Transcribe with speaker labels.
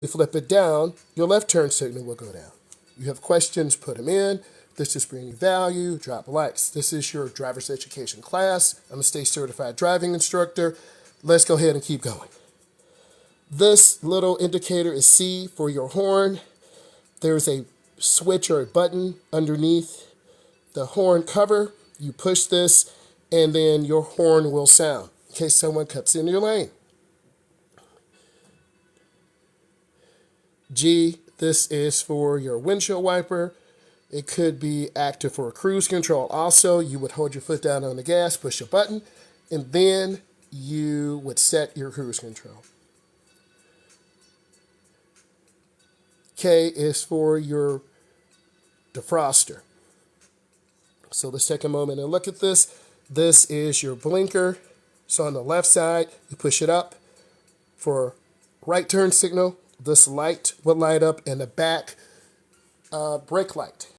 Speaker 1: You flip it down, your left turn signal will go down. You have questions, put them in. This is bringing value, drop likes. This is your driver's education class. I'm a state certified driving instructor. Let's go ahead and keep going. This little indicator is C for your horn. There's a switch or a button underneath the horn cover. You push this and then your horn will sound in case someone cuts in your lane. G, this is for your windshield wiper. It could be active for cruise control. Also, you would hold your foot down on the gas, push a button, and then you would set your cruise control. K is for your defroster. So let's take a moment and look at this. This is your blinker. So on the left side, you push it up for right turn signal. This light will light up in the back brake light.